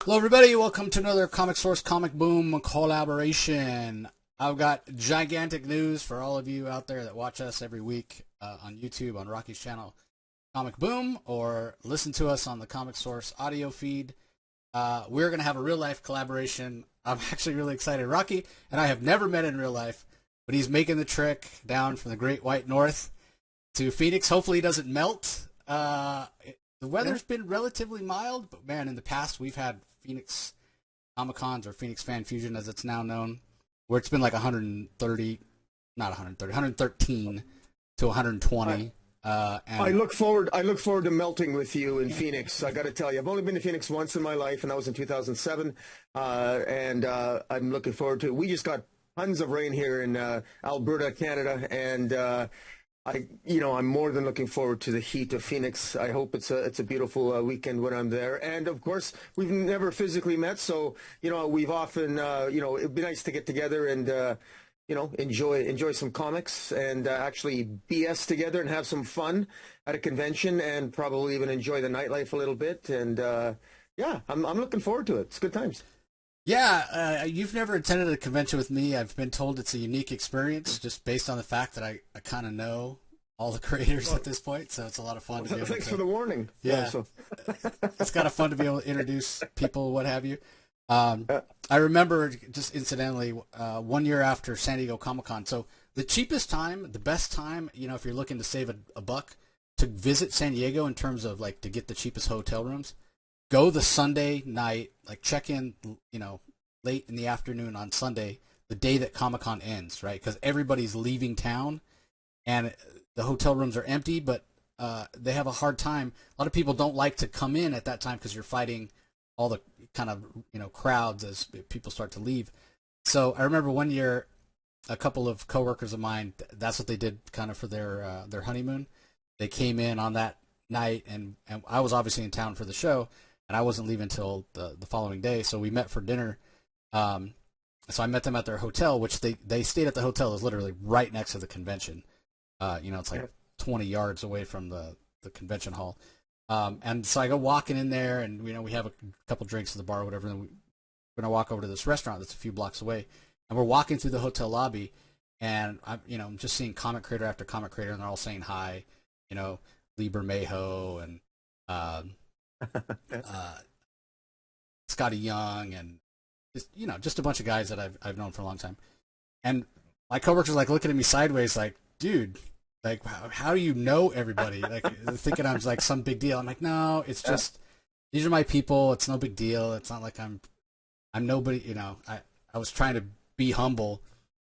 Hello, everybody. Welcome to another Comic Source Comic Boom collaboration. I've got gigantic news for all of you out there that watch us every week on YouTube, on Rocky's channel, Comic Boom, or listen to us on the Comic Source audio feed. We're going to have a real-life collaboration. I'm actually really excited. Rocky and I have never met in real life, but he's making the trek down from the Great White North to Phoenix. Hopefully he doesn't melt. The weather's been relatively mild, but man, in the past we've had Phoenix Comic Cons, or Phoenix Fan Fusion as it's now known, where it's been like 130, not 130, 113 to 120. I look forward. I look forward to melting with you in Phoenix. I got to tell you, I've only been to Phoenix once in my life, and that was in 2007. I'm looking forward to it. We just got tons of rain here in Alberta, Canada, and I'm more than looking forward to the heat of Phoenix. I hope it's a beautiful weekend when I'm there. And of course, we've never physically met, so we've often it'd be nice to get together and enjoy some comics and actually BS together and have some fun at a convention and probably even enjoy the nightlife a little bit. And I'm looking forward to it. It's good times. Yeah, you've never attended a convention with me. I've been told it's a unique experience just based on the fact that I kind of know all the creators at this point, so it's a lot of fun to be able Thanks for the warning. Yeah, so. It's kind of fun to be able to introduce people, what have you. I remember, just incidentally, 1 year after San Diego Comic-Con, so the cheapest time, the best time, if you're looking to save a buck, to visit San Diego in terms of, like, to get the cheapest hotel rooms, go the Sunday night, like check in, late in the afternoon on Sunday, the day that Comic-Con ends, right? Because everybody's leaving town, and the hotel rooms are empty, but they have a hard time. A lot of people don't like to come in at that time because you're fighting all the kind of, crowds as people start to leave. So I remember 1 year, a couple of coworkers of mine, that's what they did kind of for their honeymoon. They came in on that night, and I was obviously in town for the show, and I wasn't leaving until the following day, so we met for dinner. So I met them at their hotel, which they stayed at the hotel. It was literally right next to the convention. It's like 20 yards away from the convention hall. And so I go walking in there, and we have a couple drinks at the bar or whatever, and we're going to walk over to this restaurant that's a few blocks away. And we're walking through the hotel lobby, and I'm just seeing comic creator after comic creator, and they're all saying hi, Lee Bermejo and Scotty Young, and just a bunch of guys that I've known for a long time. And my coworkers are like looking at me sideways, like, dude, like, how do you know everybody? Like, thinking I'm like some big deal. I'm like, no, it's just these are my people. It's no big deal. It's not like I'm nobody. I was trying to be humble.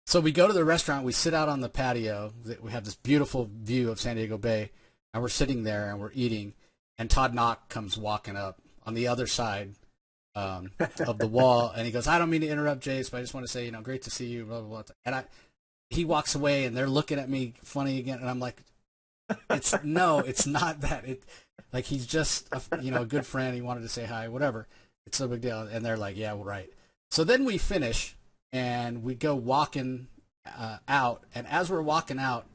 So we go to the restaurant. We sit out on the patio. We have this beautiful view of San Diego Bay, and we're sitting there and we're eating. And Todd Knock comes walking up on the other side of the wall, and he goes, "I don't mean to interrupt, Jace, but I just want to say, great to see you." Blah blah blah. And he walks away, and they're looking at me funny again, and I'm like, it's not that. Like, he's just a good friend. He wanted to say hi, whatever. It's no big deal. And they're like, yeah, well, right. So then we finish, and we go walking out, and as we're walking out,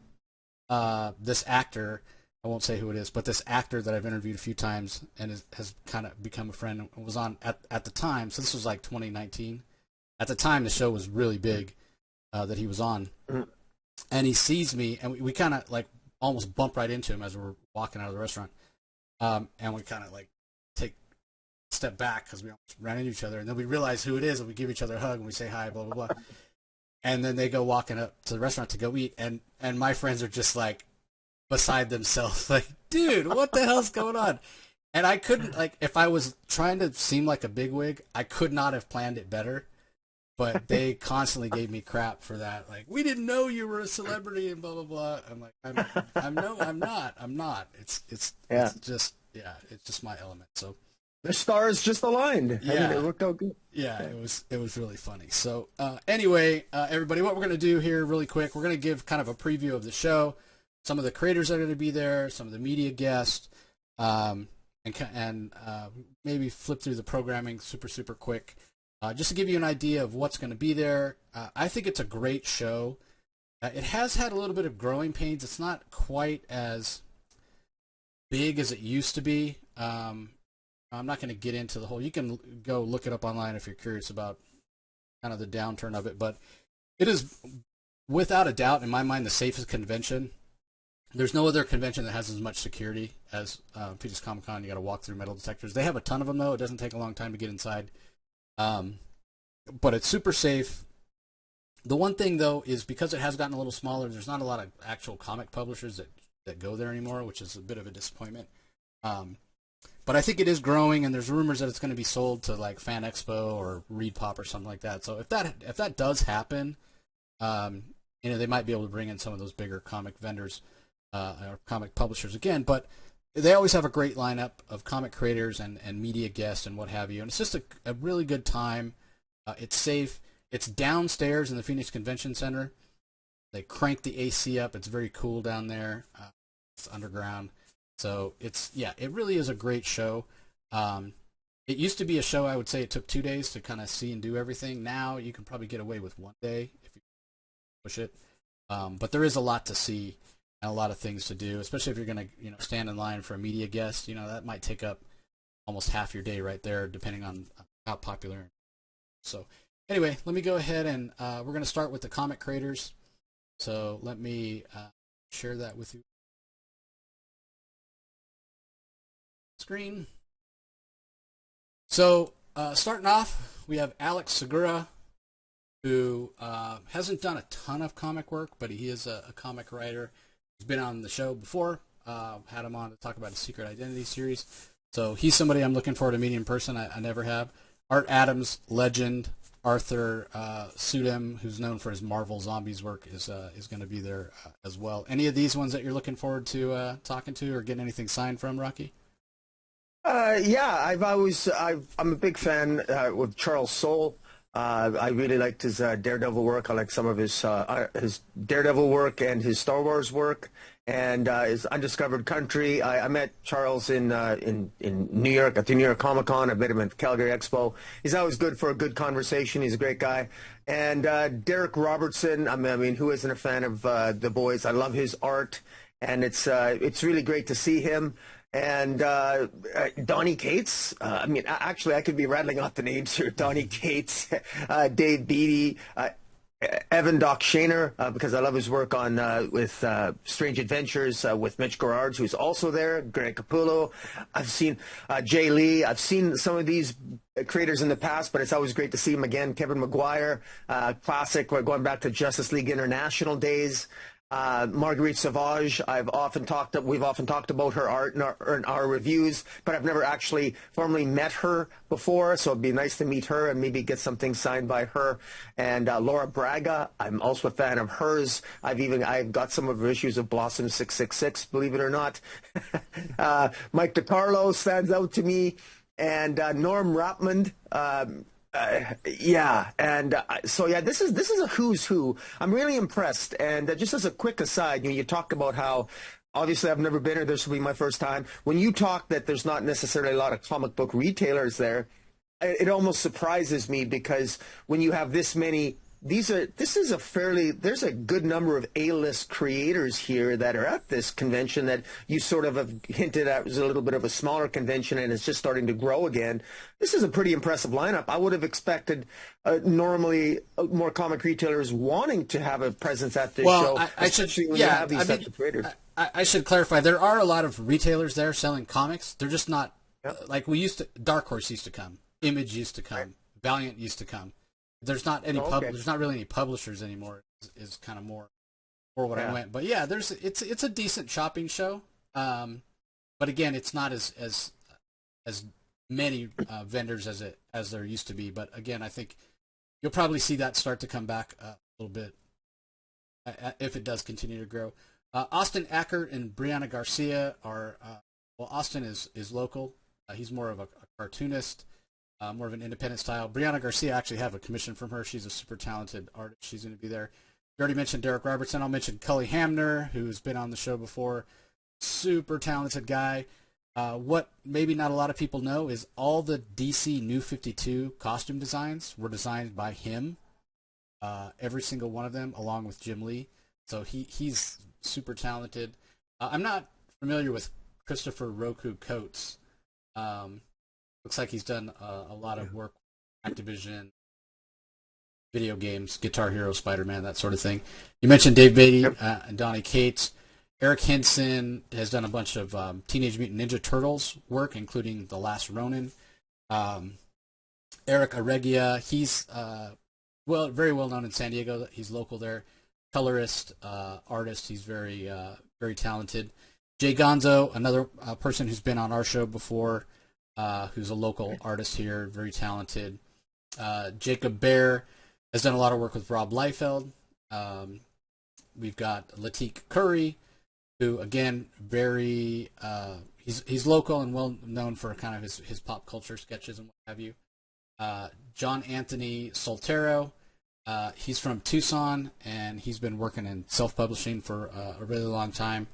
this actor, I won't say who it is, but this actor that I've interviewed a few times and has kind of become a friend, was on at the time. So this was like 2019. At the time, the show was really big that he was on. And he sees me, and we kind of like almost bump right into him as we're walking out of the restaurant. And we kind of like take a step back because we almost ran into each other. And then we realize who it is, and we give each other a hug, and we say hi, blah, blah, blah. And then they go walking up to the restaurant to go eat. And my friends are just like, beside themselves, like, dude, what the hell's going on? And I couldn't, like, if I was trying to seem like a bigwig, I could not have planned it better. But they constantly gave me crap for that. Like, we didn't know you were a celebrity and blah blah blah. I'm like, I'm not. It's just my element. So The stars just aligned. Yeah. I mean, it worked out good. yeah, it was really funny. So anyway, everybody, what we're gonna do here, really quick, we're gonna give kind of a preview of the show. Some of the creators that are going to be there, some of the media guests, and maybe flip through the programming super quick, just to give you an idea of what's going to be there. I think it's a great show. It has had a little bit of growing pains. It's not quite as big as it used to be. I'm not going to get into the whole. You can go look it up online if you're curious about kind of the downturn of it, but it is without a doubt, in my mind, the safest convention. There's no other convention that has as much security as Phoenix Comic Con. You got to walk through metal detectors. They have a ton of them though. It doesn't take a long time to get inside, but it's super safe. The one thing though is because it has gotten a little smaller, there's not a lot of actual comic publishers that go there anymore, which is a bit of a disappointment. But I think it is growing, and there's rumors that it's going to be sold to like Fan Expo or Reed Pop or something like that. So if that does happen, they might be able to bring in some of those bigger comic vendors or comic publishers again. But they always have a great lineup of comic creators and media guests and what have you. And it's just a really good time. It's safe. It's downstairs in the Phoenix Convention Center. They crank the AC up. It's very cool down there. It's underground. So it really is a great show. It used to be a show, I would say it took 2 days to kind of see and do everything. Now you can probably get away with 1 day if you push it. But there is a lot to see and a lot of things to do, especially if you're going to stand in line for a media guest. That might take up almost half your day right there, depending on how popular. So anyway, let me go ahead and we're going to start with the comic creators. So let me share that with you. Screen. So starting off, we have Alex Segura, who hasn't done a ton of comic work, but he is a comic writer. He's been on the show before. Had him on to talk about his Secret Identity series. So he's somebody I'm looking forward to meeting in person. I never have. Art Adams, legend. Arthur Sudem, who's known for his Marvel Zombies work, is going to be there as well. Any of these ones that you're looking forward to talking to or getting anything signed from, Rocky? Yeah, I'm a big fan with Charles Soule. I really liked his Daredevil work. I like some of his Daredevil work and his Star Wars work and his Undiscovered Country. I met Charles in New York at the New York Comic Con. I met him at the Calgary Expo. He's always good for a good conversation. He's a great guy. And Derek Robertson. I mean, who isn't a fan of the boys? I love his art, and it's really great to see him. And Donny Cates. I mean, actually, I could be rattling off the names here. Donny Cates, Dave Beatty, Evan Doc Shaner, because I love his work on with Strange Adventures with Mitch Gerards, who's also there. Greg Capullo. I've seen Jay Lee. I've seen some of these creators in the past, but it's always great to see him again. Kevin Maguire, classic. We're going back to Justice League International days. Marguerite Sauvage, we've often talked about her art in our reviews, but I've never actually formally met her before, so it'd be nice to meet her and maybe get something signed by her. And Laura Braga, I'm also a fan of hers. I've got some of her issues of Blossom 666, believe it or not. Mike DiCarlo stands out to me, and Norm Rapmund. This is a who's who. I'm really impressed. And just as a quick aside, you talk about how obviously I've never been here. This will be my first time. When you talk that there's not necessarily a lot of comic book retailers there, it almost surprises me, because when you have this many, there's a good number of A-list creators here that are at this convention that you sort of have hinted at was a little bit of a smaller convention and it's just starting to grow again. This is a pretty impressive lineup. I would have expected normally more comic retailers wanting to have a presence at this show, especially when you have these types of creators. I should clarify, there are a lot of retailers there selling comics. They're just not, like we used to, Dark Horse used to come, Image used to come, right. Valiant used to come. There's not any there's not really any publishers anymore. Is kind of more what I went. But yeah, it's a decent shopping show. But again, it's not as many vendors as there used to be. But again, I think you'll probably see that start to come back a little bit if it does continue to grow. Austin Ackert and Brianna Garcia are Austin is local. He's more of a cartoonist. More of an independent style. Brianna Garcia, actually have a commission from her. She's a super talented artist. She's going to be there. You already mentioned Derek Robertson. I'll mention Cully Hamner, who's been on the show before. Super talented guy. What maybe not a lot of people know is all the DC New 52 costume designs were designed by him. Every single one of them, along with Jim Lee. So he's super talented. I'm not familiar with Christopher Roku Coates. Looks like he's done a lot of work with Activision, video games, Guitar Hero, Spider-Man, that sort of thing. You mentioned Dave Beatty and Donny Cates. Eric Henson has done a bunch of Teenage Mutant Ninja Turtles work, including The Last Ronin. Eric Aregia, he's very well known in San Diego. He's local there. Colorist, artist. He's very talented. Jay Gonzo, another person who's been on our show before, who's a local artist here, very talented. Jacob Bear has done a lot of work with Rob Liefeld. We've got Latik Curry, who again he's local and well known for kind of his pop culture sketches and what have you. John Anthony Soltero, he's from Tucson and he's been working in self-publishing for a really long time.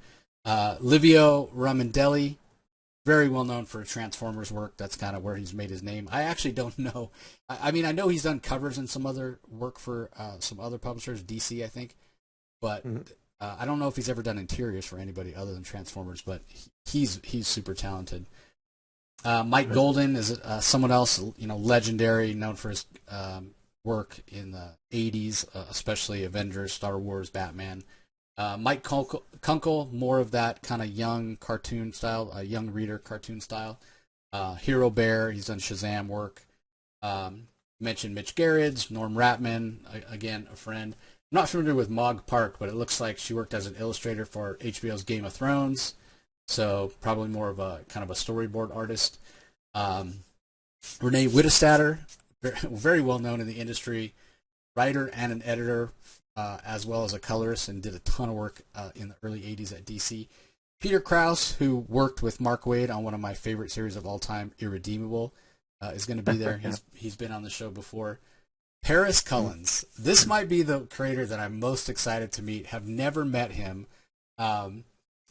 Livio Ramondelli, very well known for Transformers work. That's kind of where he's made his name. I actually don't know. I mean, I know he's done covers and some other work for some other publishers, DC, I think. But I don't know if he's ever done interiors for anybody other than Transformers. But he's super talented. Mike Golden is someone else, legendary, known for his work in the '80s, especially Avengers, Star Wars, Batman. Mike Kunkel, more of that kind of young cartoon style, young reader cartoon style. Hero Bear, he's done Shazam work. Mentioned Mitch Gerrits, Norm Ratman, again, a friend. I'm not familiar with Mog Park, but it looks like she worked as an illustrator for HBO's Game of Thrones, so probably more of a kind of a storyboard artist. Renee Wittestatter, very well known in the industry, writer and an editor, as well as a colorist, and did a ton of work in the early 80s at DC. Peter Krause, who worked with Mark Waid on one of my favorite series of all time, Irredeemable, is going to be there. He's been on the show before. Paris Cullins. This might be the creator that I'm most excited to meet. Have never met him.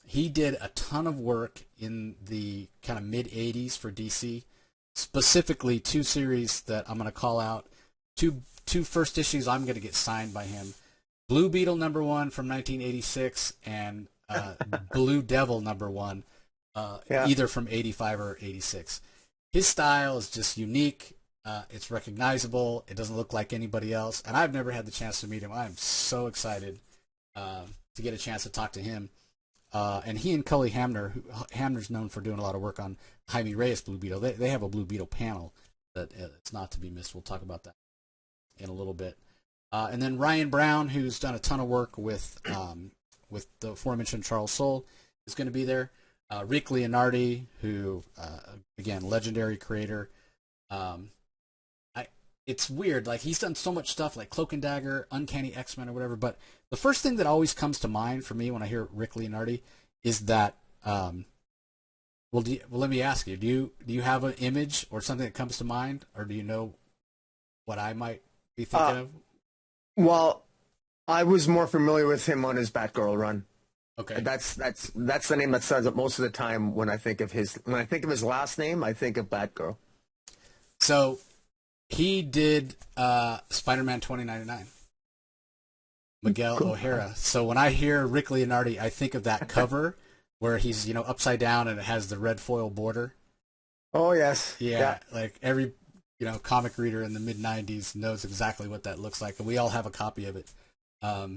He did a ton of work in the kind of mid-'80s for DC, specifically two series that I'm going to call out. Two first issues I'm going to get signed by him. Blue Beetle #1 from 1986 and Blue Devil #1, either from 85 or 86. His style is just unique. It's recognizable. It doesn't look like anybody else. And I've never had the chance to meet him. I'm so excited to get a chance to talk to him. And he and Cully Hamner, Hamner's known for doing a lot of work on Jaime Reyes Blue Beetle. They have a Blue Beetle panel that it's not to be missed. We'll talk about that in a little bit. And then Ryan Brown, who's done a ton of work with the aforementioned Charles Soule, is going to be there. Rick Leonardi, who, again, legendary creator. It's weird. Like, he's done so much stuff like Cloak and Dagger, Uncanny X-Men, or whatever. But the first thing that always comes to mind for me when I hear Rick Leonardi is that, let me ask you, do you have an image or something that comes to mind? Or do you know what I might be thinking of? Well, I was more familiar with him on his Batgirl run. Okay. That's the name that stands up most of the time when I think of his last name. I think of Batgirl. So he did Spider-Man 2099, Miguel O'Hara. So when I hear Rick Leonardi, I think of that cover where he's upside down and it has the red foil border. Oh yes. Yeah. Like every comic reader in the mid '90s knows exactly what that looks like, and we all have a copy of it.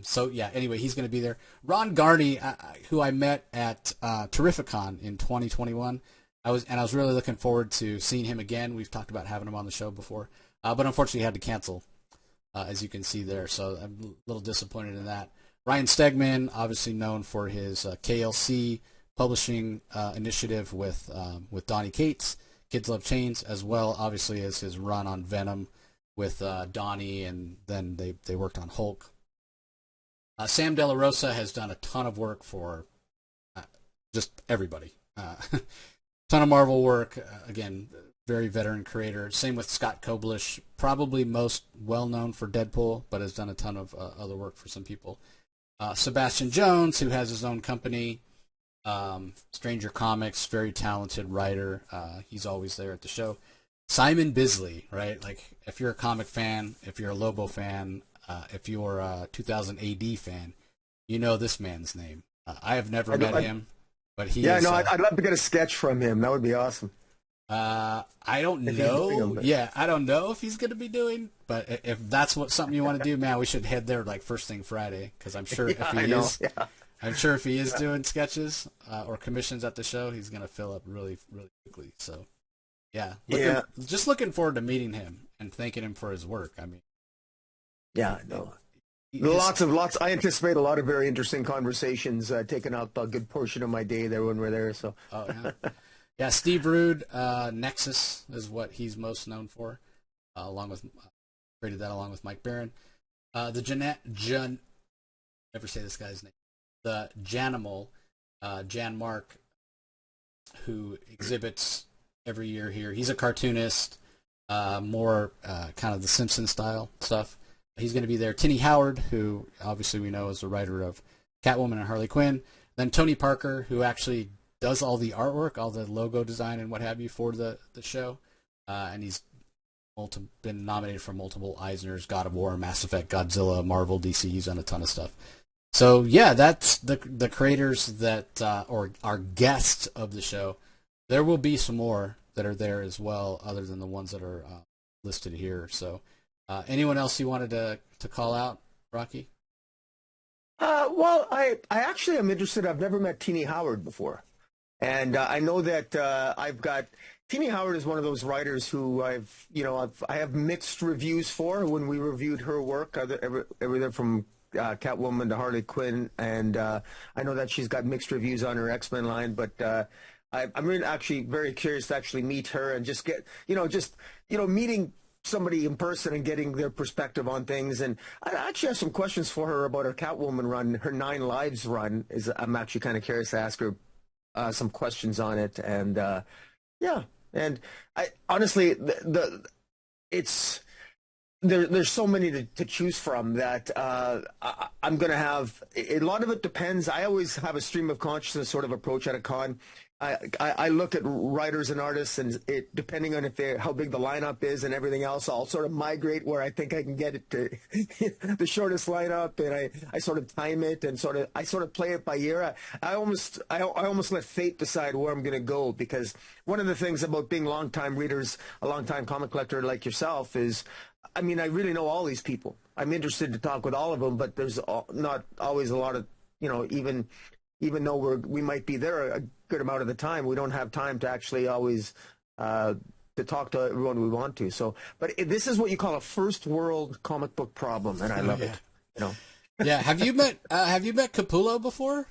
So yeah, anyway, he's going to be there. Ron Garney, who I met at Terrificon in 2021, I was really looking forward to seeing him again. We've talked about having him on the show before, but unfortunately he had to cancel, as you can see there. So I'm a little disappointed in that. Ryan Stegman, obviously known for his KLC publishing initiative with Donny Cates, Kids Love Chains, as well obviously as his run on Venom with Donny, and then they worked on Hulk. Sam De La Rosa has done a ton of work for just everybody. Ton of Marvel work. Again, very veteran creator. Same with Scott Koblish, probably most well-known for Deadpool, but has done a ton of other work for some people. Sebastian Jones, who has his own company, Stranger Comics, very talented writer. He's always there at the show. Simon Bisley, right? Like, if you're a comic fan, if you're a Lobo fan, if you're a 2000 AD fan, you know this man's name. I have never met him, but he is... I'd love to get a sketch from him. That would be awesome. I don't if he's doing know. them. But Yeah, I don't know if he's going to be doing. But if that's what something you want to do, man, we should head there like first thing Friday because I'm sure yeah, if I he know. is, Yeah, I'm sure if he is doing sketches or commissions at the show, he's going to fill up really quickly. So yeah, yeah, just looking forward to meeting him and thanking him for his work. I mean, yeah. No. his, Lots. I anticipate a lot of very interesting conversations, taking up a good portion of my day there when we're there. So, oh yeah, yeah. Steve Rude, Nexus is what he's most known for, along with created that along with Mike Barron. The never say this guy's name. The Janimal, Jan Mark, who exhibits every year here. He's a cartoonist, more kind of the Simpson style stuff. He's going to be there. Tinny Howard, who obviously we know is the writer of Catwoman and Harley Quinn. Then Tony Parker, who actually does all the artwork, all the logo design and what have you for the show. And he's been nominated for multiple Eisners, God of War, Mass Effect, Godzilla, Marvel, DC. He's done a ton of stuff. So yeah, that's the creators that or are guests of the show. There will be some more that are there as well, other than the ones that are listed here. So, anyone else you wanted to call out, Rocky? well, I actually am interested. I've never met Teenie Howard before, and I know that I've got Teenie Howard is one of those writers who I have mixed reviews for when we reviewed her work, everything from Catwoman to Harley Quinn, and I know that she's got mixed reviews on her X-Men line, but I'm really actually very curious to actually meet her and just get meeting somebody in person and getting their perspective on things. And I actually have some questions for her about her Catwoman run, her 9 Lives run. I'm actually kind of curious to ask her some questions on it, and yeah, and I honestly it's. There's so many to choose from that I'm going to have. A lot of it depends. I always have a stream of consciousness sort of approach at a con. I look at writers and artists, and depending on how big the lineup is and everything else, I'll sort of migrate where I think I can get it to the shortest lineup, and I sort of time it and I sort of play it by ear. I almost let fate decide where I'm going to go, because one of the things about being longtime readers, a longtime comic collector like yourself, is I mean, I really know all these people. I'm interested to talk with all of them, but there's not always a lot of, even though we might be there a good amount of the time, we don't have time to actually always to talk to everyone we want to. So, but this is what you call a first world comic book problem, and I love it. Yeah. Have you met Capullo before?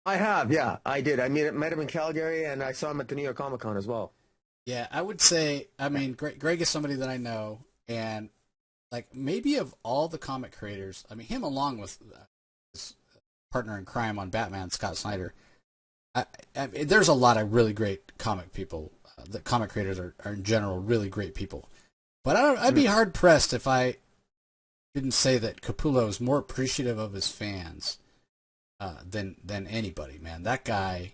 I have. Yeah, I did. I met him in Calgary, and I saw him at the New York Comic Con as well. Yeah, I would say, I mean, Greg is somebody that I know, and like maybe of all the comic creators, I mean, him along with his partner in crime on Batman, Scott Snyder, there's a lot of really great comic people. The comic creators are in general really great people. But I'd be hard pressed if I didn't say that Capullo is more appreciative of his fans than anybody, man. That guy.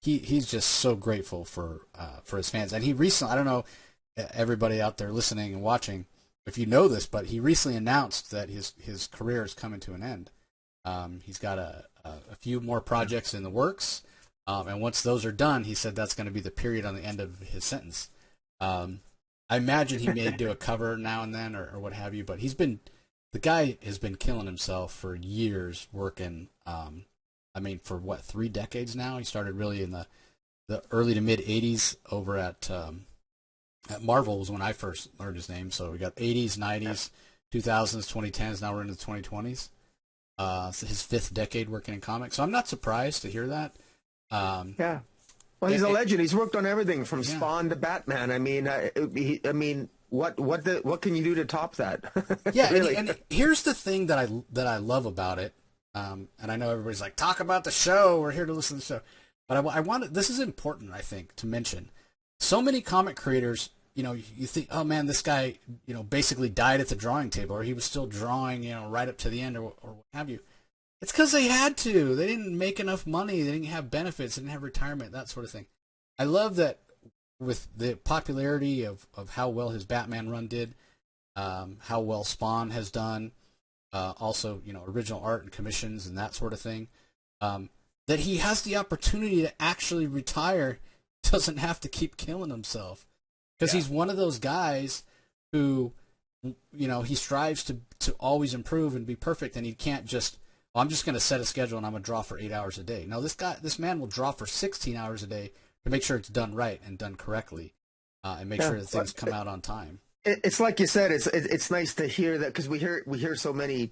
He's just so grateful for his fans, and he recently, I don't know everybody out there listening and watching if you know this, but he recently announced that his career is coming to an end. He's got a few more projects in the works, and once those are done, he said that's going to be the period on the end of his sentence. I imagine he may do a cover now and then or what have you, but the guy has been killing himself for years working. I mean, for what, 3 decades now? He started really in the early to mid 80s over at Marvel was when I first learned his name. So we got 80s, 90s, 2000s, 2010s. Now we're into the 2020s. So his 5th decade working in comics. So I'm not surprised to hear that. Yeah. Well, he's a legend. He's worked on everything from Spawn to Batman. I mean, what can you do to top that? Yeah, really. and here's the thing that I love about it. And I know everybody's like, talk about the show. We're here to listen to the show. But I want this is important, I think, to mention. So many comic creators, you think, oh man, this guy, basically died at the drawing table, or he was still drawing, right up to the end, or what have you. It's because they had to. They didn't make enough money. They didn't have benefits. They didn't have retirement, that sort of thing. I love that with the popularity of how well his Batman run did, how well Spawn has done. Also, original art and commissions and that sort of thing, that he has the opportunity to actually retire doesn't have to keep killing himself, because Yeah. he's one of those guys who, he strives to always improve and be perfect, and he can't just, well, I'm just going to set a schedule and I'm going to draw for 8 hours a day. No, this man will draw for 16 hours a day to make sure it's done right and done correctly, and make sure that things come out on time. It's like you said. It's nice to hear that, because we hear so many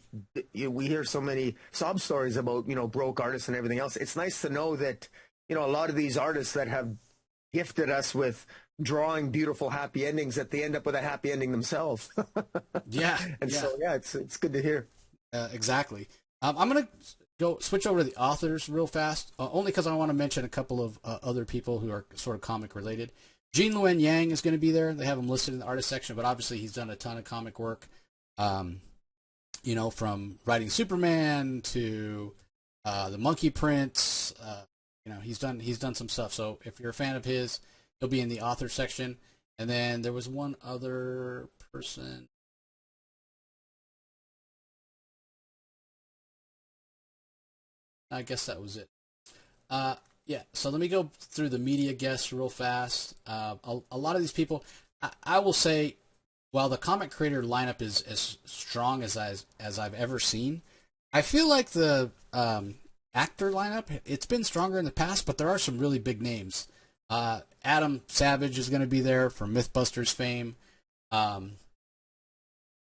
sob stories about broke artists and everything else. It's nice to know that a lot of these artists that have gifted us with drawing beautiful happy endings, that they end up with a happy ending themselves. Yeah, And yeah. so it's good to hear. Exactly. I'm gonna go switch over to the authors real fast, only because I want to mention a couple of other people who are sort of comic related. Gene Luen Yang is going to be there. They have him listed in the artist section, but obviously he's done a ton of comic work. From writing Superman to the Monkey Prince. He's done some stuff. So if you're a fan of his, he'll be in the author section. And then there was one other person. I guess that was it. Yeah, so let me go through the media guests real fast. A lot of these people, I will say, while the comic creator lineup is as strong as I've ever seen, I feel like the actor lineup, it's been stronger in the past, but there are some really big names. Adam Savage is going to be there from Mythbusters fame.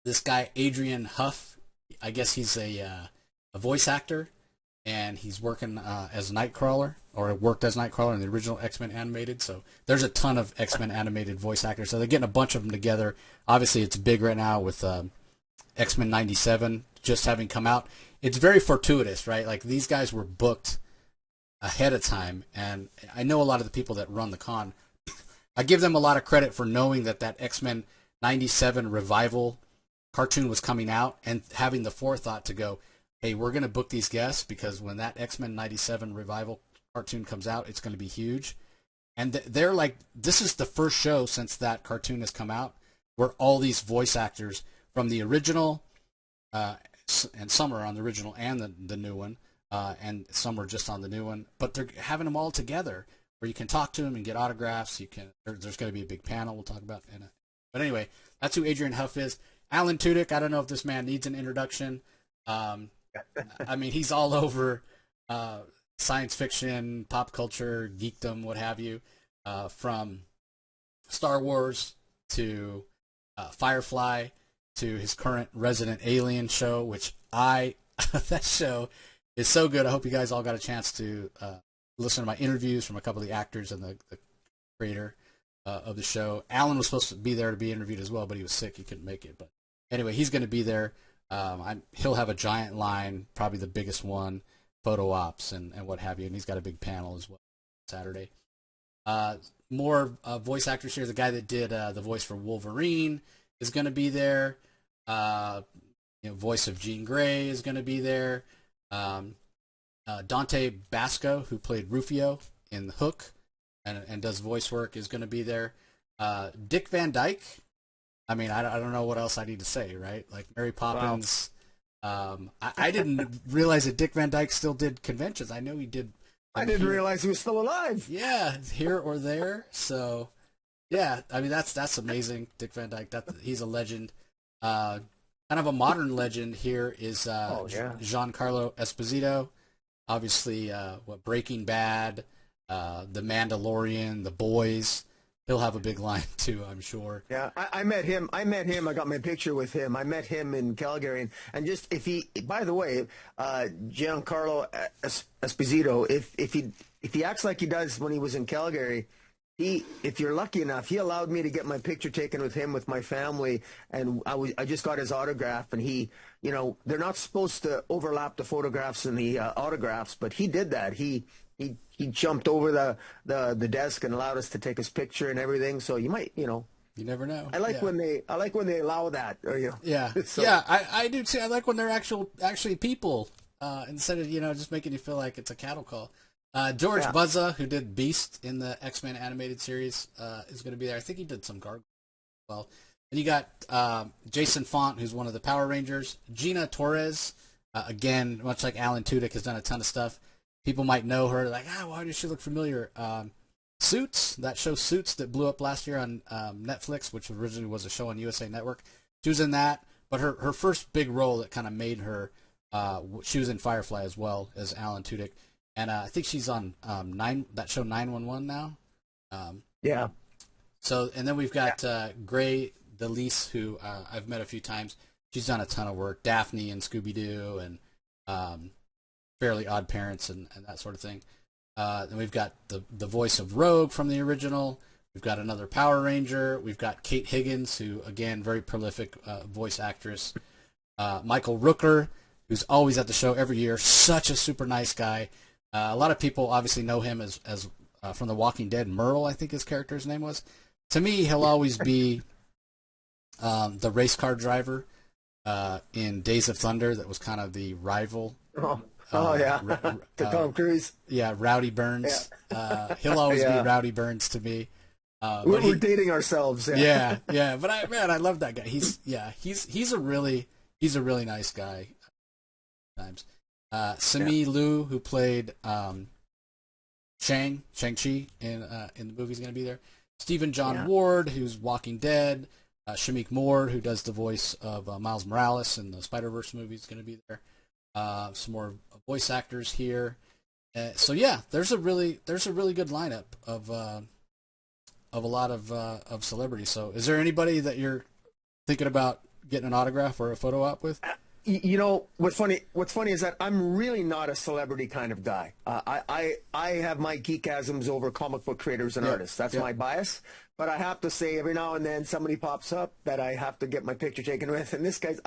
This guy Adrian Huff, I guess he's a voice actor, and he's working as Nightcrawler, or worked as Nightcrawler in the original X-Men animated. So there's a ton of X-Men animated voice actors. So they're getting a bunch of them together. Obviously, it's big right now with X-Men 97 just having come out. It's very fortuitous, right? Like, these guys were booked ahead of time, and I know a lot of the people that run the con. I give them a lot of credit for knowing that X-Men 97 revival cartoon was coming out and having the forethought to go, hey, we're going to book these guests because when that X-Men 97 revival cartoon comes out, it's going to be huge. And they're like, this is the first show since that cartoon has come out where all these voice actors from the original, and some are on the original and the new one, and some are just on the new one, but they're having them all together where you can talk to them and get autographs. There's going to be a big panel we'll talk about in it. But anyway, that's who Adrian Huff is. Alan Tudyk, I don't know if this man needs an introduction. I mean, he's all over science fiction, pop culture, geekdom, what have you, from Star Wars to Firefly to his current Resident Alien show, which that show is so good. I hope you guys all got a chance to listen to my interviews from a couple of the actors and the creator of the show. Alan was supposed to be there to be interviewed as well, but he was sick. He couldn't make it. But anyway, he's going to be there. He'll have a giant line, probably the biggest one, photo ops and what have you, and he's got a big panel as well Saturday. More voice actors here. The guy that did the voice for Wolverine is going to be there. Voice of Jean Grey is going to be there. Dante Basco, who played Rufio in Hook and does voice work, is going to be there. Dick Van Dyke. I mean, I don't know what else I need to say, right? Like Mary Poppins. Wow. I didn't realize that Dick Van Dyke still did conventions. I know he did. I didn't realize he was still alive. Yeah, here or there. So, yeah, I mean, that's amazing. Dick Van Dyke, he's a legend. Kind of a modern legend here is Giancarlo Esposito. Obviously, Breaking Bad, The Mandalorian, The Boys. He'll have a big line too, I'm sure. Yeah, I met him. I got my picture with him. I met him in Calgary, and just by the way, Giancarlo Esposito, if he acts like he does when he was in Calgary, if you're lucky enough, he allowed me to get my picture taken with him with my family, and I just got his autograph, and they're not supposed to overlap the photographs and the autographs, but he did that. He jumped over the desk and allowed us to take his picture and everything. So you might, you never know. I like when they allow that. Yeah, so. Yeah, I do too. I like when they're actually people instead of just making you feel like it's a cattle call. George Buzza, who did Beast in the X-Men animated series, is going to be there. I think he did some Gargoyle as well. And you got Jason Font, who's one of the Power Rangers. Gina Torres, again, much like Alan Tudyk, has done a ton of stuff. People might know her, like, why does she look familiar? Suits, that show Suits that blew up last year on Netflix, which originally was a show on USA Network. She was in that, but her first big role that kind of made her, she was in Firefly as well as Alan Tudyk, and I think she's on that show 911 now. Yeah. So, and then we've got Gray DeLise, who I've met a few times. She's done a ton of work, Daphne and Scooby Doo, and Fairly Odd Parents, and that sort of thing. Then we've got the voice of Rogue from the original. We've got another Power Ranger. We've got Kate Higgins, who, again, very prolific voice actress. Michael Rooker, who's always at the show every year. Such a super nice guy. A lot of people obviously know him as from The Walking Dead. Merle, I think his character's name was. To me, he'll always be the race car driver in Days of Thunder that was kind of the rival. Yeah, to Tom Cruise. Yeah, Rowdy Burns. Yeah. He'll always be Rowdy Burns to me. We're dating ourselves. Yeah. But I love that guy. He's a really nice guy. Times. Simi Liu, who played Shang-Chi in the movie, is going to be there. Stephen John Ward, who's Walking Dead. Shamik Moore, who does the voice of Miles Morales in the Spider-Verse movie, is going to be there. Some more voice actors here. So yeah, there's a really good lineup of a lot of celebrities. So is there anybody that you're thinking about getting an autograph or a photo op with? You know, what's funny is that I'm really not a celebrity kind of guy. I have my geekasms over comic book creators and artists. That's my bias. But I have to say, every now and then somebody pops up that I have to get my picture taken with. And this guy's,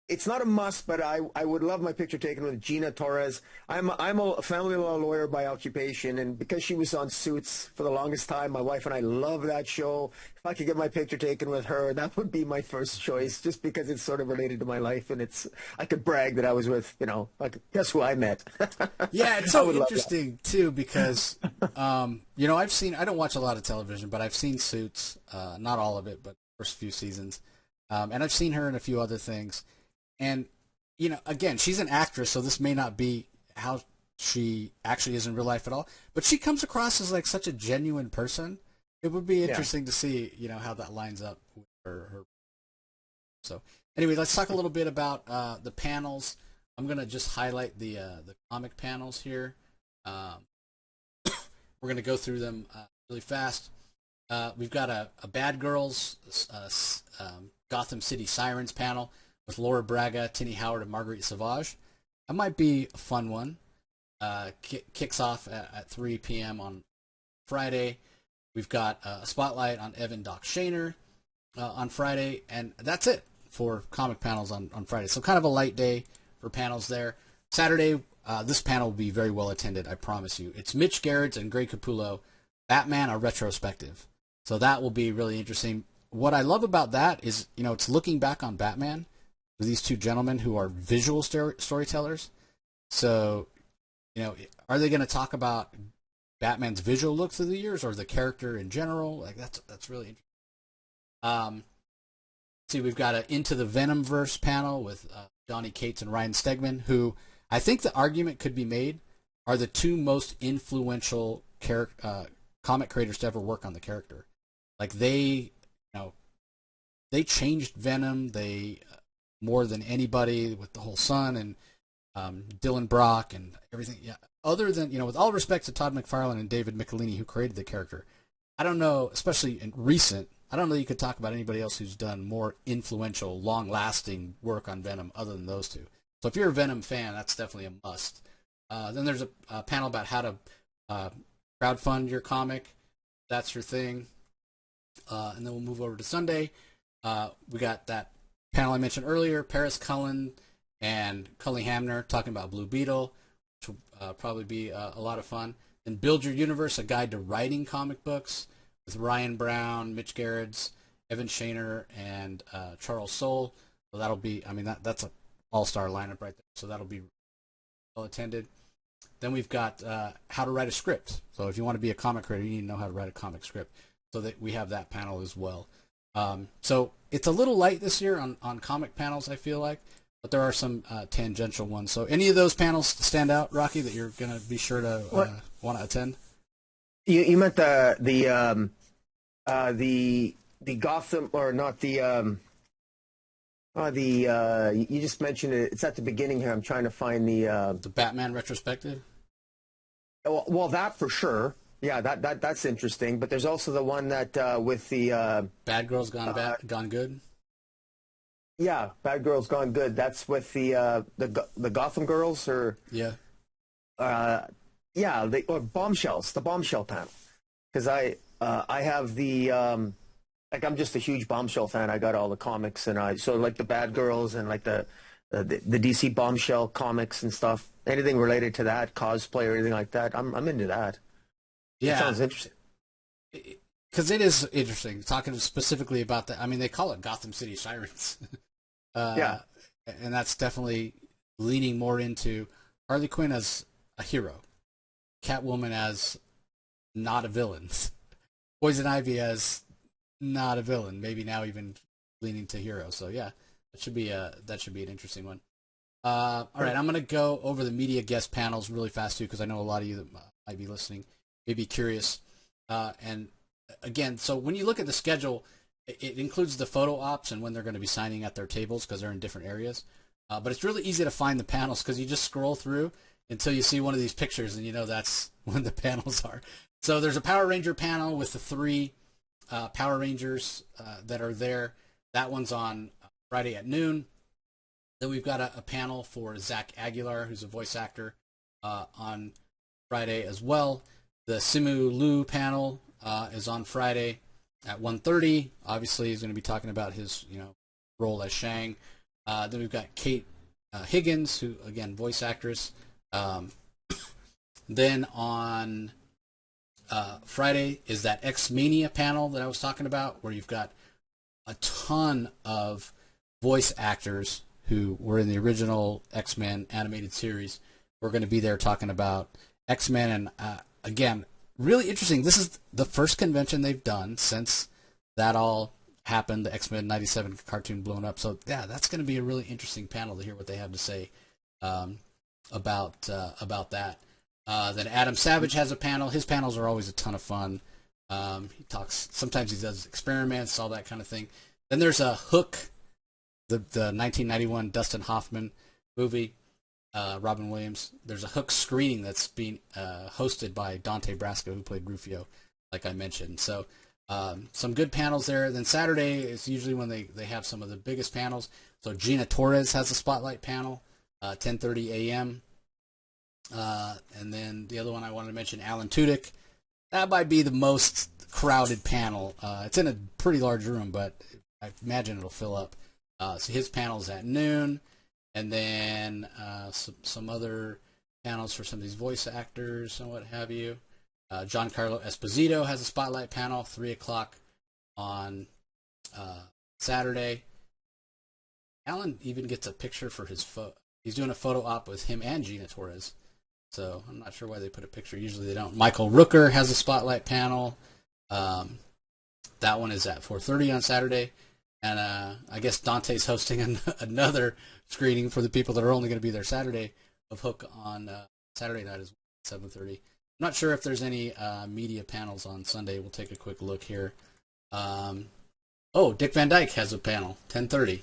it's not a must, but I would love my picture taken with Gina Torres. I'm a family law lawyer by occupation, and because she was on Suits for the longest time, my wife and I love that show. If I could get my picture taken with her, that would be my first choice, just because it's sort of related to my life, and I could brag that I was with, like, guess who I met. Yeah, it's so interesting too, because I don't watch a lot of television, but I've seen Suits, not all of it, but the first few seasons, and I've seen her in a few other things. And, again, she's an actress, so this may not be how she actually is in real life at all. But she comes across as, like, such a genuine person. It would be interesting to see, how that lines up with her. So, anyway, let's talk a little bit about the panels. I'm going to just highlight the comic panels here. We're going to go through them really fast. We've got a Bad Girls Gotham City Sirens panel with Laura Braga, Tinny Howard, and Marguerite Sauvage. That might be a fun one. Kicks off at 3 p.m. on Friday. We've got a spotlight on Evan Doc Shaner on Friday, and that's it for comic panels on Friday. So kind of a light day for panels there. Saturday, this panel will be very well attended, I promise you. It's Mitch Gerrits and Greg Capullo, Batman, a retrospective. So that will be really interesting. What I love about that is, it's looking back on Batman with these two gentlemen who are visual storytellers. So, are they going to talk about Batman's visual look through the years or the character in general? Like that's really interesting. See, we've got an Into the Venomverse panel with Johnny Cates and Ryan Stegman, who I think the argument could be made are the two most influential comic creators to ever work on the character. Like they changed Venom. They more than anybody with the whole Sun and Dylan Brock and everything. Yeah. Other than, with all respect to Todd McFarlane and David Michelini, who created the character, I don't know, especially in recent, I don't know you could talk about anybody else who's done more influential, long-lasting work on Venom other than those two. So if you're a Venom fan, that's definitely a must. Then there's a panel about how to crowdfund your comic. That's your thing. And then we'll move over to Sunday. We got that panel I mentioned earlier, Paris Cullen and Cully Hamner talking about Blue Beetle, which will probably be a lot of fun. Then Build Your Universe, a guide to writing comic books with Ryan Brown, Mitch Gerrits, Evan Shaner, and Charles Soule. So that'll be, that's an all-star lineup right there. So that'll be well attended. Then we've got how to write a script. So if you want to be a comic creator, you need to know how to write a comic script. So that we have that panel as well. So it's a little light this year on comic panels, I feel like, but there are some tangential ones. So any of those panels stand out, Rocky, that you're going to be sure to want to attend? You meant the Gotham, or not you just mentioned it. It's at the beginning here. I'm trying to find The Batman retrospective. well, that for sure. Yeah, that's interesting. But there's also the one that with the Bad Girls Gone Good. yeah, Bad Girls Gone Good. That's with the Gotham Girls, or Yeah. yeah, or Bombshells, the Bombshell panel. Because I have the like, I'm just a huge Bombshell fan. I got all the comics, and so like the Bad Girls and like the DC Bombshell comics and stuff. Anything related to that, cosplay or anything like that, I'm into that. It Yeah. sounds interesting. Because it is interesting talking specifically about that. I mean, they call it Gotham City Sirens, Yeah, uh, and that's definitely leaning more into Harley Quinn as a hero, Catwoman as not a villain, Poison Ivy as not a villain. Maybe now even leaning to hero. So yeah, that should be an interesting one. All right, I'm gonna go over the media guest panels really fast too, because I know a lot of you that might be listening may be curious. And again, so when you look at the schedule, it includes the photo ops and when they're going to be signing at their tables because they're in different areas. But it's really easy to find the panels because you just scroll through until you see one of these pictures and you know that's when the panels are. So there's a Power Ranger panel with the three Power Rangers that are there. That one's on Friday at noon. Then we've got a panel for Zach Aguilar, who's a voice actor, on Friday as well. The Simu Liu panel is on Friday at 1:30. Obviously, he's going to be talking about his role as Shang. Then we've got Kate Higgins, who again voice actress. Then on Friday is that X-Mania panel that I was talking about, where you've got a ton of voice actors who were in the original X-Men animated series. We're going to be there talking about X-Men, and again, really interesting. This is the first convention they've done since that all happened, the X-Men 97 cartoon blown up. So yeah, that's going to be a really interesting panel to hear what they have to say about that. Then Adam Savage has a panel. His panels are always a ton of fun. He talks. Sometimes he does experiments, all that kind of thing. Then there's a Hook, the 1991 Dustin Hoffman movie. Robin Williams. There's a Hook screening that's being hosted by Dante Brasco, who played Rufio, like I mentioned. So some good panels there. Then Saturday is usually when they have some of the biggest panels. So Gina Torres has a spotlight panel, 10:30 a.m. And then the other one I wanted to mention, Alan Tudyk. That might be the most crowded panel. It's in a pretty large room, but I imagine it'll fill up. So his panel's at noon. And then some other panels for some of these voice actors and what have you. Giancarlo Esposito has a spotlight panel, 3 o'clock on Saturday. Alan even gets a picture for his photo. He's doing a photo op with him and Gina Torres. So I'm not sure why they put a picture. Usually they don't. Michael Rooker has a spotlight panel. That one is at 4:30 on Saturday. And I guess Dante's hosting another screening for the people that are only going to be there Saturday of Hook on Saturday night as well, 7:30. I'm not sure if there's any media panels on Sunday. We'll take a quick look here. Dick Van Dyke has a panel, 10:30.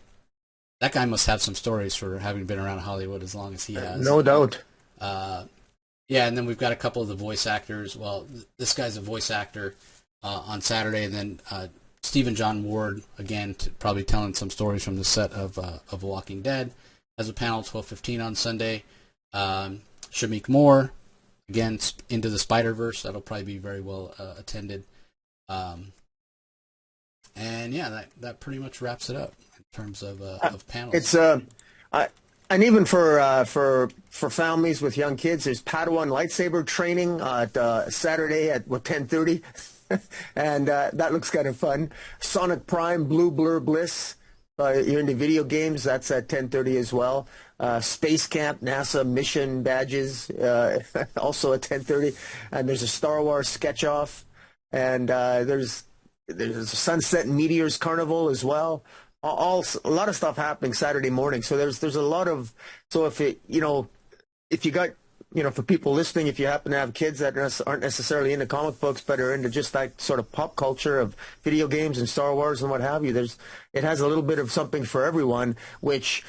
That guy must have some stories for having been around Hollywood as long as he has. No doubt. Yeah, and then we've got a couple of the voice actors. Well, this guy's a voice actor on Saturday, and then Stephen John Ward, again, probably telling some stories from the set of Walking Dead, has a panel 12:15 on Sunday. Shamik Moore, again, Into the Spider-Verse. That'll probably be very well attended. And yeah, that pretty much wraps it up in terms of panels. It's and even for families with young kids, there's Padawan lightsaber training at Saturday at 10:30. And that looks kind of fun. Sonic Prime, Blue Blur Bliss. You're into video games. That's at 10:30 as well. Space Camp, NASA mission badges, also at 10:30. And there's a Star Wars sketch off. And there's a Sunset and Meteors Carnival as well. A lot of stuff happening Saturday morning. So there's a lot of, so if you got for people listening, if you happen to have kids that aren't necessarily into comic books, but are into just that sort of pop culture of video games and Star Wars and what have you, it has a little bit of something for everyone, which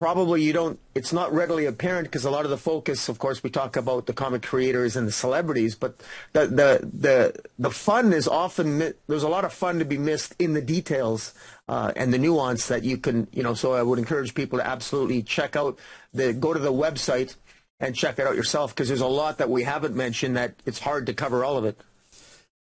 probably it's not readily apparent because a lot of the focus, of course, we talk about the comic creators and the celebrities, but the fun is often, there's a lot of fun to be missed in the details and the nuance that you can, so I would encourage people to absolutely go to the website and check it out yourself, because there's a lot that we haven't mentioned that it's hard to cover all of it.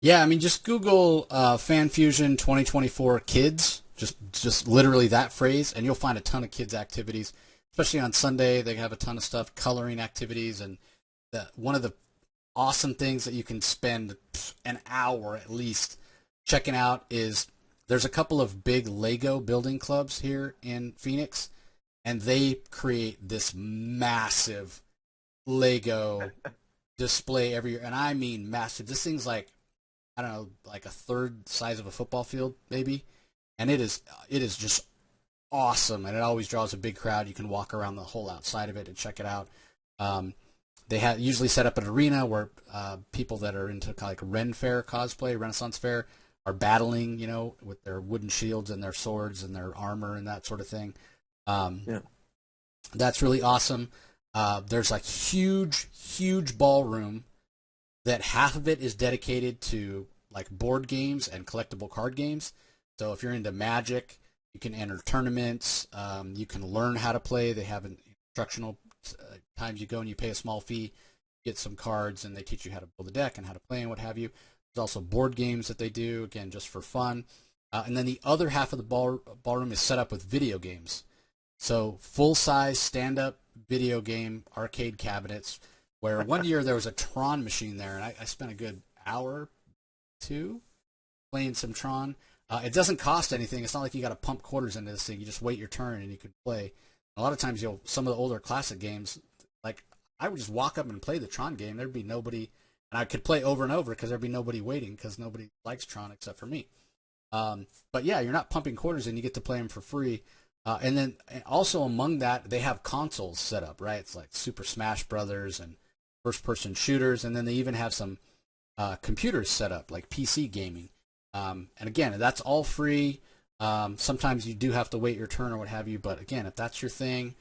Yeah, I mean, just Google FanFusion 2024 Kids, just literally that phrase, and you'll find a ton of kids' activities. Especially on Sunday, they have a ton of stuff, coloring activities, and one of the awesome things that you can spend an hour at least checking out is there's a couple of big Lego building clubs here in Phoenix, and they create this massive Lego display every year, and I mean massive. This thing's like, I don't know, like a third size of a football field maybe, and it is just awesome, and it always draws a big crowd. You can walk around the whole outside of it and check it out. They usually set up an arena where people that are into like Ren Fair cosplay, Renaissance Fair, are battling, with their wooden shields and their swords and their armor and that sort of thing. Yeah. That's really awesome. There's a huge ballroom that half of it is dedicated to like board games and collectible card games. So if you're into Magic, you can enter tournaments. You can learn how to play. They have instructional times you go and you pay a small fee, get some cards, and they teach you how to build a deck and how to play and what have you. There's also board games that they do, again, just for fun. And then the other half of the ballroom is set up with video games. So full-size stand-up video game arcade cabinets, where one year there was a Tron machine there, and I spent a good hour, 2, playing some Tron. It doesn't cost anything. It's not like you got to pump quarters into this thing. You just wait your turn and you can play. A lot of times, some of the older classic games, like I would just walk up and play the Tron game. There'd be nobody, and I could play over and over because there'd be nobody waiting because nobody likes Tron except for me. But yeah, you're not pumping quarters and you get to play them for free. And then also among that, they have consoles set up, right? It's like Super Smash Brothers and first-person shooters, and then they even have some computers set up, like PC gaming. And again, that's all free. Sometimes you do have to wait your turn or what have you, but again, if that's your thing,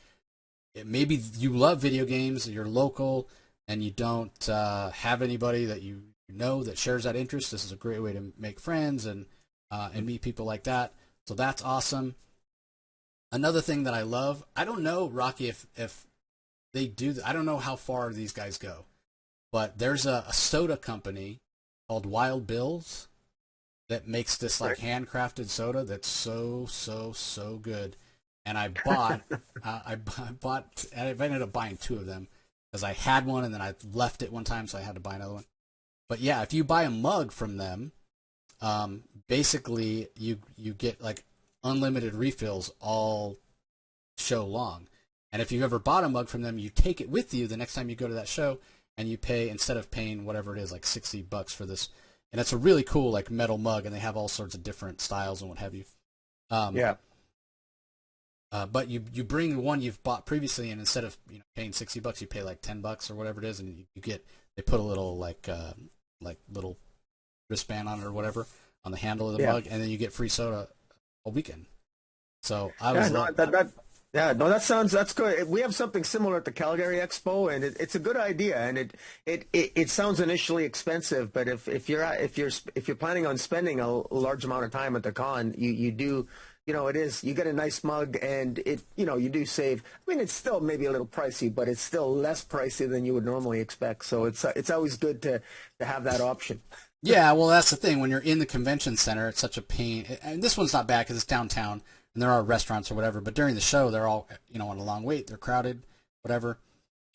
maybe you love video games, you're local, and you don't have anybody that you know that shares that interest, this is a great way to make friends and meet people like that. So that's awesome. Another thing that I love, I don't know, Rocky, if they do, I don't know how far these guys go, but there's a soda company called Wild Bill's that makes this like handcrafted soda that's so good. And I bought, I ended up buying 2 of them because I had one and then I left it one time, so I had to buy another one. But yeah, if you buy a mug from them, basically you get like unlimited refills all show long. And if you've ever bought a mug from them, you take it with you the next time you go to that show, and you pay, instead of paying whatever it is, like $60 for this. And it's a really cool like metal mug, and they have all sorts of different styles and what have you. Yeah. But you bring one you've bought previously, and instead of paying $60, you pay like $10 or whatever it is, and they put a little like little wristband on it or whatever on the handle of the mug, and then you get free soda a weekend. So that's good. We have something similar at the Calgary Expo, and it's a good idea. And it sounds initially expensive, but if you're planning on spending a large amount of time at the con, you do. You get a nice mug, and you do save. I mean, it's still maybe a little pricey, but it's still less pricey than you would normally expect. So it's always good to have that option. Yeah, well, that's the thing. When you're in the convention center, it's such a pain. And this one's not bad because it's downtown and there are restaurants or whatever. But during the show, they're all on a long wait. They're crowded, whatever.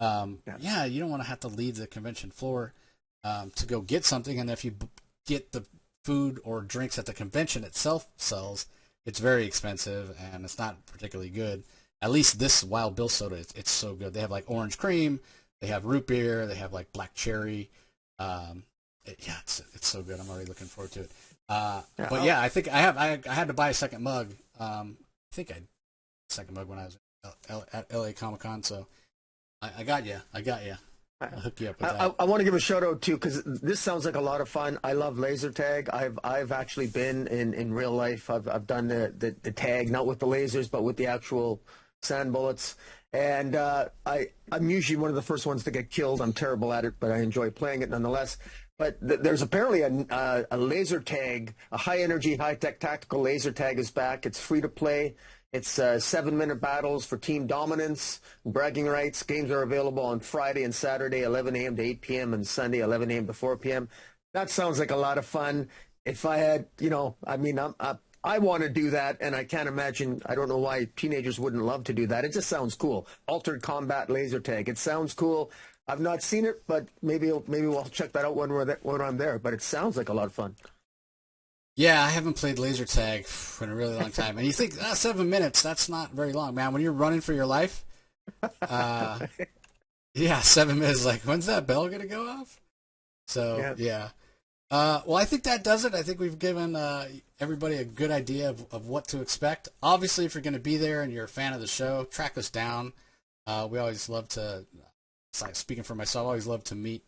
Yeah, you don't want to have to leave the convention floor to go get something. And if you get the food or drinks that the convention itself sells, it's very expensive and it's not particularly good. At least this Wild Bill soda, it's so good. They have like orange cream, they have root beer, they have like black cherry. It's so good. I'm already looking forward to it. But yeah, I think I had to buy a second mug. I think I had a second mug when I was at LA Comic Con. So I got you. I'll hook you up with that. I want to give a shout out too, because this sounds like a lot of fun. I love laser tag. I've actually been in real life. I've done the tag, not with the lasers, but with the actual sand bullets. And I'm usually one of the first ones to get killed. I'm terrible at it, but I enjoy playing it nonetheless. But there's apparently a laser tag, a high energy, high tech tactical laser tag is back. It's free to play. It's 7-minute battles for team dominance, bragging rights. Games are available on Friday and Saturday, 11 a.m. to 8 p.m. and Sunday, 11 a.m. to 4 p.m. That sounds like a lot of fun. If I had, I want to do that, and I can't imagine, I don't know why teenagers wouldn't love to do that. It just sounds cool. Altered Combat Laser Tag. It sounds cool. I've not seen it, but maybe we'll check that out when I'm there. But it sounds like a lot of fun. Yeah, I haven't played laser tag in a really long time. And you think, 7 minutes, that's not very long. Man, when you're running for your life, yeah, 7 minutes, like, when's that bell going to go off? So, yeah. Well, I think that does it. I think we've given everybody a good idea of what to expect. Obviously, if you're going to be there and you're a fan of the show, track us down. We always love to, speaking for myself, I always love to meet,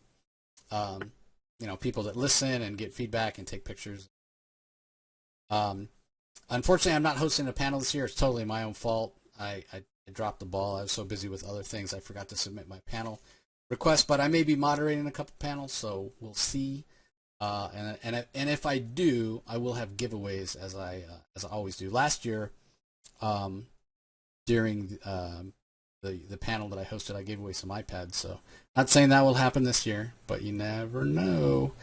people that listen and get feedback and take pictures. Unfortunately, I'm not hosting a panel this year. It's totally my own fault. I dropped the ball. I was so busy with other things, I forgot to submit my panel request. But I may be moderating a couple panels, so we'll see. And if I do, I will have giveaways as I always do. Last year, during the panel that I hosted, I gave away some iPads. So not saying that will happen this year, but you never know.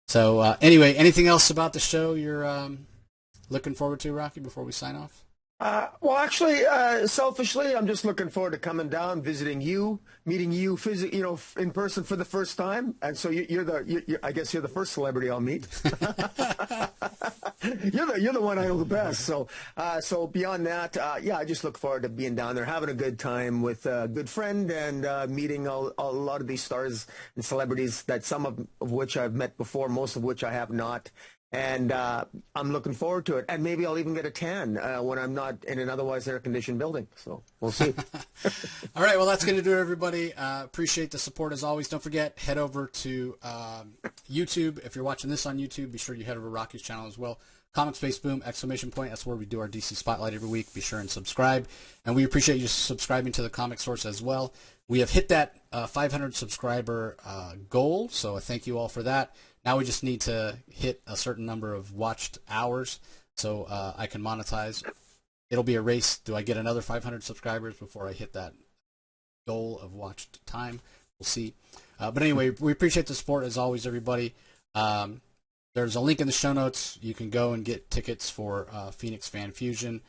So anyway, anything else about the show you're looking forward to, Rocky, before we sign off? Well, actually, selfishly, I'm just looking forward to coming down, visiting you, meeting you, in person for the first time. And so I guess you're the first celebrity I'll meet. You're the one I know the best. So beyond that, I just look forward to being down there, having a good time with a good friend, and meeting a lot of these stars and celebrities that some of which I've met before, most of which I have not. And I'm looking forward to it. And maybe I'll even get a tan when I'm not in an otherwise air-conditioned building. So we'll see. All right. Well, that's going to do it, everybody. Appreciate the support as always. Don't forget, head over to YouTube. If you're watching this on YouTube, be sure you head over to Rocky's channel as well. Comic Space Boom, ! That's where we do our DC Spotlight every week. Be sure and subscribe. And we appreciate you subscribing to the Comic Source as well. We have hit that 500 subscriber goal, so thank you all for that. Now we just need to hit a certain number of watched hours so I can monetize. It'll be a race. Do I get another 500 subscribers before I hit that goal of watched time? We'll see. But anyway, we appreciate the support as always, everybody. There's a link in the show notes. You can go and get tickets for Phoenix Fan Fusion.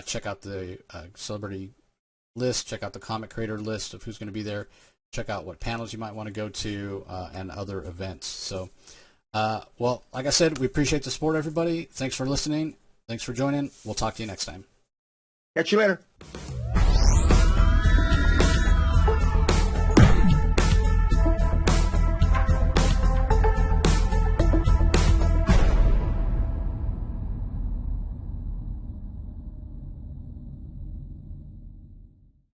Check out the celebrity list. Check out the comic creator list of who's going to be there. Check out what panels you might want to go to and other events. So, well, like I said, we appreciate the support, everybody. Thanks for listening. Thanks for joining. We'll talk to you next time. Catch you later.